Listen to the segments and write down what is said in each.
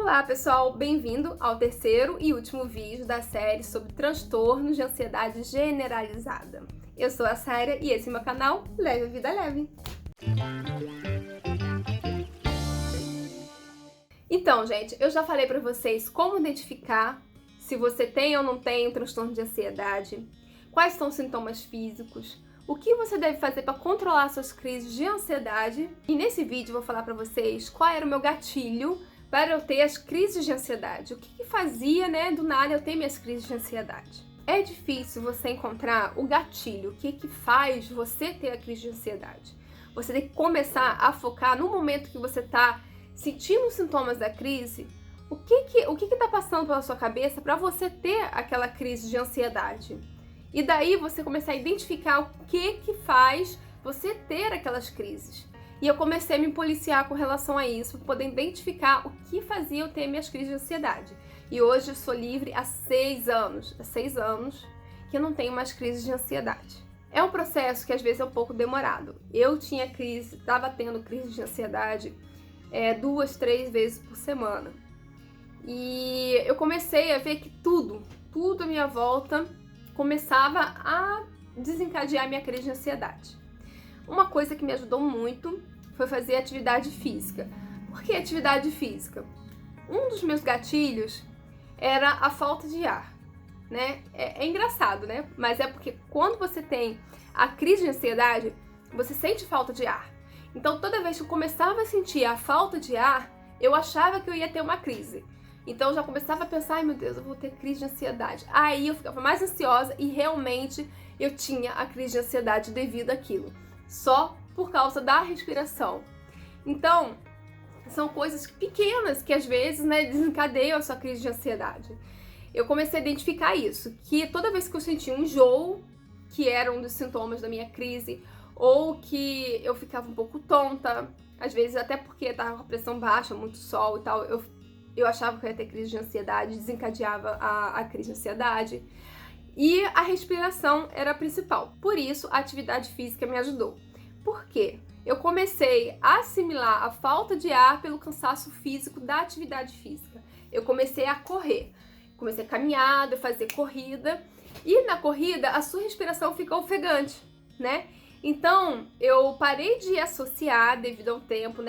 Olá pessoal, bem-vindo ao terceiro e último vídeo da série sobre transtornos de ansiedade generalizada. Eu sou a Sária e esse é meu canal Leve a Vida Leve. Então, gente, eu já falei pra vocês como identificar se você tem ou não tem um transtorno de ansiedade, quais são os sintomas físicos, o que você deve fazer para controlar suas crises de ansiedade. E nesse vídeo eu vou falar pra vocês qual era o meu gatilho para eu ter as crises de ansiedade. O que fazia, do nada eu ter minhas crises de ansiedade. É difícil você encontrar o gatilho, o que faz você ter a crise de ansiedade. Você tem que começar a focar no momento que você está sentindo os sintomas da crise, o que tá passando pela sua cabeça para você ter aquela crise de ansiedade. E daí você começar a identificar o que faz você ter aquelas crises. E eu comecei a me policiar com relação a isso, para poder identificar o que fazia eu ter minhas crises de ansiedade. E hoje eu sou livre há 6 anos. Há 6 anos que eu não tenho mais crises de ansiedade. É um processo que às vezes é um pouco demorado. Eu estava tendo crise de ansiedade 2, 3 vezes por semana. E eu comecei a ver que tudo à minha volta começava a desencadear minha crise de ansiedade. Uma coisa que me ajudou muito foi fazer atividade física. Por que atividade física? Um dos meus gatilhos era a falta de ar, É engraçado, Mas é porque quando você tem a crise de ansiedade, você sente falta de ar. Então toda vez que eu começava a sentir a falta de ar, eu achava que eu ia ter uma crise. Então eu já começava a pensar, ai meu Deus, eu vou ter crise de ansiedade. Aí eu ficava mais ansiosa e realmente eu tinha a crise de ansiedade devido àquilo. Só por causa da respiração. Então, são coisas pequenas que às vezes desencadeiam a sua crise de ansiedade. Eu comecei a identificar isso, que toda vez que eu sentia um enjoo, que era um dos sintomas da minha crise, ou que eu ficava um pouco tonta, às vezes até porque estava com a pressão baixa, muito sol e tal, eu achava que eu ia ter crise de ansiedade, desencadeava a crise de ansiedade. E a respiração era a principal. Por isso, a atividade física me ajudou. Por quê? Eu comecei a assimilar a falta de ar pelo cansaço físico da atividade física. Eu comecei a correr. Comecei a caminhada, fazer corrida. E na corrida, a sua respiração fica ofegante, Então, eu parei de associar devido ao tempo,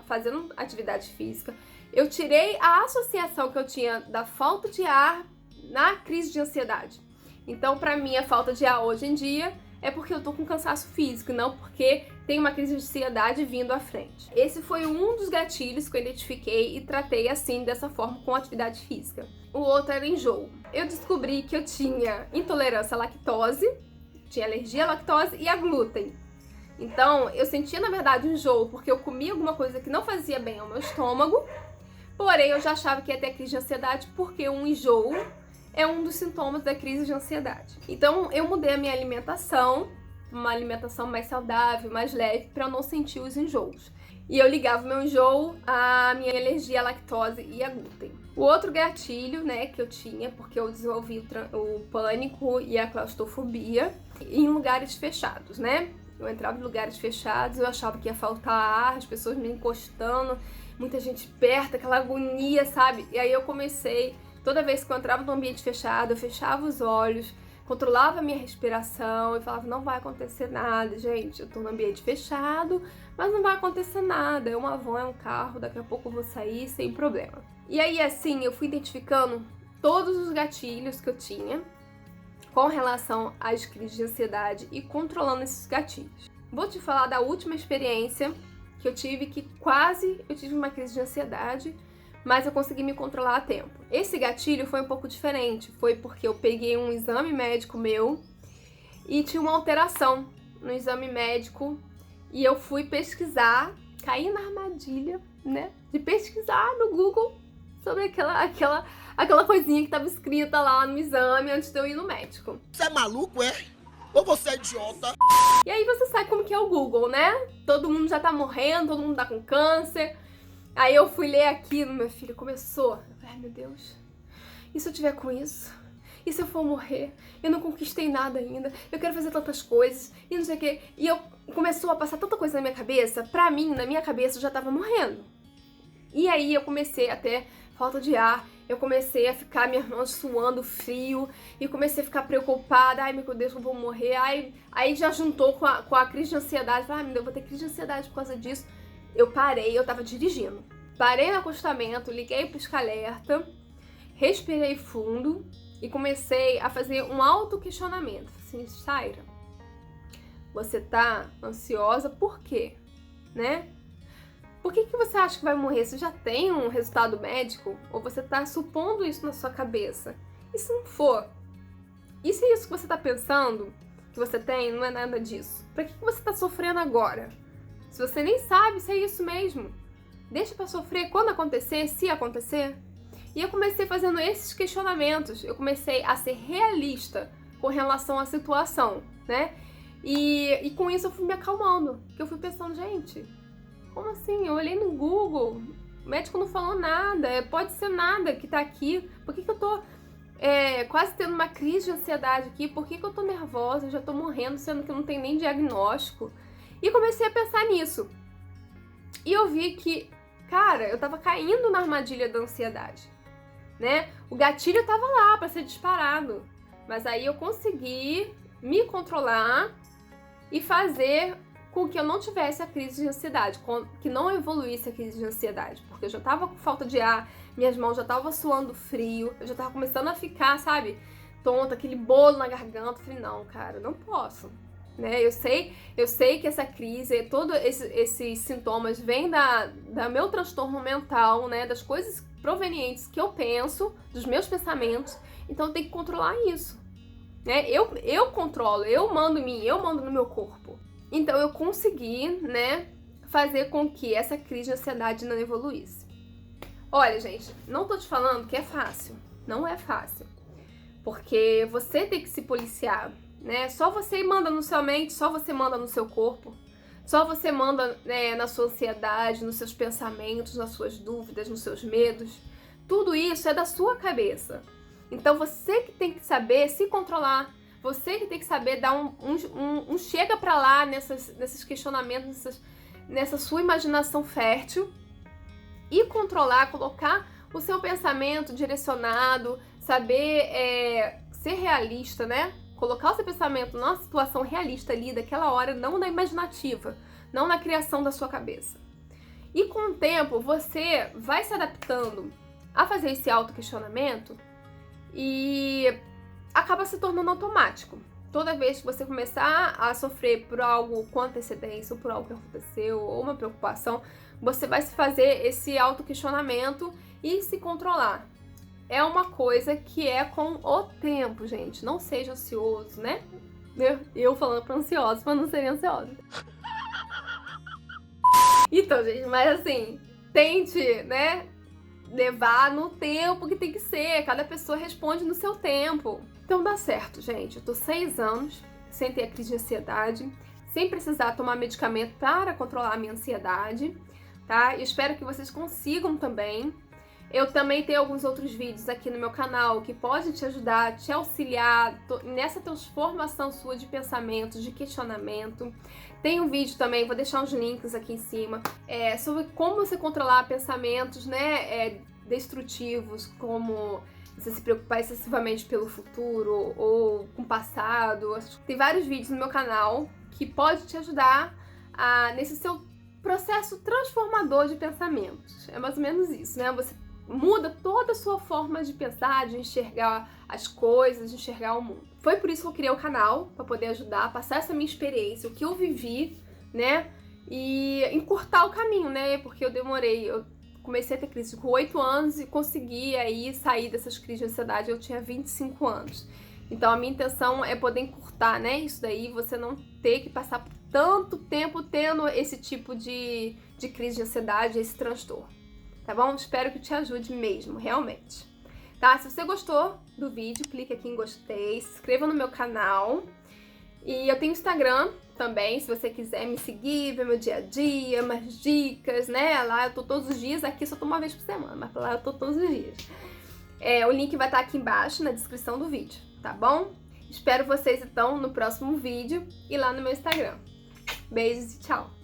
fazendo atividade física. Eu tirei a associação que eu tinha da falta de ar na crise de ansiedade. Então, pra mim, a falta de ar hoje em dia é porque eu tô com cansaço físico, não porque tem uma crise de ansiedade vindo à frente. Esse foi um dos gatilhos que eu identifiquei e tratei assim, dessa forma, com atividade física. O outro era enjoo. Eu descobri que eu tinha intolerância à lactose, tinha alergia à lactose e a glúten. Então, eu sentia, na verdade, um enjoo porque eu comia alguma coisa que não fazia bem ao meu estômago, porém, eu já achava que ia ter crise de ansiedade porque um enjoo é um dos sintomas da crise de ansiedade. Então, eu mudei a minha alimentação, uma alimentação mais saudável, mais leve, para eu não sentir os enjoos. E eu ligava o meu enjoo à minha alergia à lactose e a glúten. O outro gatilho, que eu tinha, porque eu desenvolvi o pânico e a claustrofobia em lugares fechados, Eu entrava em lugares fechados, eu achava que ia faltar ar, as pessoas me encostando, muita gente perto, aquela agonia, sabe? E aí eu comecei, toda vez que eu entrava num ambiente fechado, eu fechava os olhos, controlava a minha respiração e falava, não vai acontecer nada, gente, eu tô num ambiente fechado, mas não vai acontecer nada, é uma van, é um carro, daqui a pouco eu vou sair sem problema. E aí assim, eu fui identificando todos os gatilhos que eu tinha com relação às crises de ansiedade e controlando esses gatilhos. Vou te falar da última experiência que eu tive, que eu tive uma crise de ansiedade, mas eu consegui me controlar a tempo. Esse gatilho foi um pouco diferente, foi porque eu peguei um exame médico meu e tinha uma alteração no exame médico e eu fui pesquisar, caí na armadilha, de pesquisar no Google sobre aquela coisinha que estava escrita lá no exame antes de eu ir no médico. Você é maluco, é? Ou você é idiota? E aí você sabe como que é o Google, Todo mundo já tá morrendo, todo mundo tá com câncer. Aí eu fui ler aquilo, meu filho, começou. Eu falei, ai meu Deus, e se eu tiver com isso? E se eu for morrer? Eu não conquistei nada ainda, eu quero fazer tantas coisas, e não sei o quê. E começou a passar tanta coisa na minha cabeça, pra mim, na minha cabeça, eu já tava morrendo. E aí eu comecei a ter falta de ar, eu comecei a ficar minhas mãos suando frio, e comecei a ficar preocupada, ai meu Deus, eu vou morrer, aí já juntou com a crise de ansiedade, falei, ai meu Deus, eu vou ter crise de ansiedade por causa disso. Eu parei, eu tava dirigindo. Parei no acostamento, liguei o pisca-alerta, respirei fundo e comecei a fazer um auto-questionamento. Assim, Saira, você tá ansiosa por quê? Né? Por que você acha que vai morrer? Você já tem um resultado médico? Ou você tá supondo isso na sua cabeça? E se não for? E se isso que você tá pensando que você tem não é nada disso? Pra que você tá sofrendo agora? Se você nem sabe se é isso mesmo. Deixa pra sofrer quando acontecer, se acontecer. E eu comecei fazendo esses questionamentos. Eu comecei a ser realista com relação à situação, né? E com isso eu fui me acalmando. Porque eu fui pensando, gente, como assim? Eu olhei no Google, o médico não falou nada, pode ser nada que tá aqui. Por que eu tô quase tendo uma crise de ansiedade aqui? Por que eu tô nervosa? Eu já tô morrendo, sendo que eu não tenho nem diagnóstico. E comecei a pensar nisso. E eu vi que, cara, eu tava caindo na armadilha da ansiedade, né? O gatilho tava lá pra ser disparado. Mas aí eu consegui me controlar e fazer com que eu não tivesse a crise de ansiedade, que não evoluísse a crise de ansiedade, porque eu já tava com falta de ar, minhas mãos já estavam suando frio, eu já tava começando a ficar, sabe, tonta, aquele bolo na garganta. Eu falei, não, cara, não posso, né? Eu sei que essa crise, todos esses sintomas vêm da meu transtorno mental, né, das coisas provenientes que eu penso, dos meus pensamentos, então eu tenho que controlar isso, né? Eu controlo, eu mando em mim, eu mando no meu corpo. Então eu consegui, né, fazer com que essa crise de ansiedade não evoluísse. Olha, gente, não tô te falando que é fácil. Não é fácil. Porque você tem que se policiar, né? Só você manda na sua mente, só você manda no seu corpo. Só você manda, né, na sua ansiedade, nos seus pensamentos, nas suas dúvidas, nos seus medos. Tudo isso é da sua cabeça. Então você que tem que saber se controlar. Você que tem que saber dar um chega pra lá nesses questionamentos, nessa sua imaginação fértil e controlar, colocar o seu pensamento direcionado, saber ser realista, né? Colocar o seu pensamento numa situação realista ali, daquela hora, não na imaginativa, não na criação da sua cabeça. E com o tempo, você vai se adaptando a fazer esse auto-questionamento e acaba se tornando automático. Toda vez que você começar a sofrer por algo com antecedência, ou por algo que aconteceu, ou uma preocupação, você vai se fazer esse auto-questionamento e se controlar. É uma coisa que é com o tempo, gente. Não seja ansioso, né? Eu falando pra ansiosos, pra não serem ansiosos. Então, gente, mas assim, tente, né, levar no tempo que tem que ser. Cada pessoa responde no seu tempo. Então dá certo, gente. Eu tô 6 anos sem ter a crise de ansiedade, sem precisar tomar medicamento para controlar a minha ansiedade, tá? E espero que vocês consigam também. Eu também tenho alguns outros vídeos aqui no meu canal que podem te ajudar, te auxiliar nessa transformação sua de pensamento, de questionamento. Tem um vídeo também, vou deixar uns links aqui em cima, sobre como você controlar pensamentos, né, destrutivos, como você se preocupar excessivamente pelo futuro ou com o passado. Tem vários vídeos no meu canal que pode te ajudar nesse seu processo transformador de pensamentos. É mais ou menos isso, né? Você muda toda a sua forma de pensar, de enxergar as coisas, de enxergar o mundo. Foi por isso que eu criei o canal, para poder ajudar a passar essa minha experiência, o que eu vivi, né? E encurtar o caminho, né? Porque eu comecei a ter crise com 8 anos e consegui aí sair dessas crises de ansiedade, eu tinha 25 anos. Então a minha intenção é poder encurtar, né? Isso daí, você não ter que passar por tanto tempo tendo esse tipo de crise de ansiedade, esse transtorno. Tá bom? Espero que te ajude mesmo, realmente. Tá? Se você gostou do vídeo, clique aqui em gostei, se inscreva no meu canal. E eu tenho Instagram também, se você quiser me seguir, ver meu dia a dia, mais dicas, né? Lá eu tô todos os dias, aqui só tô uma vez por semana, mas lá eu tô todos os dias. O link vai estar aqui embaixo na descrição do vídeo, tá bom? Espero vocês então no próximo vídeo e lá no meu Instagram. Beijos e tchau!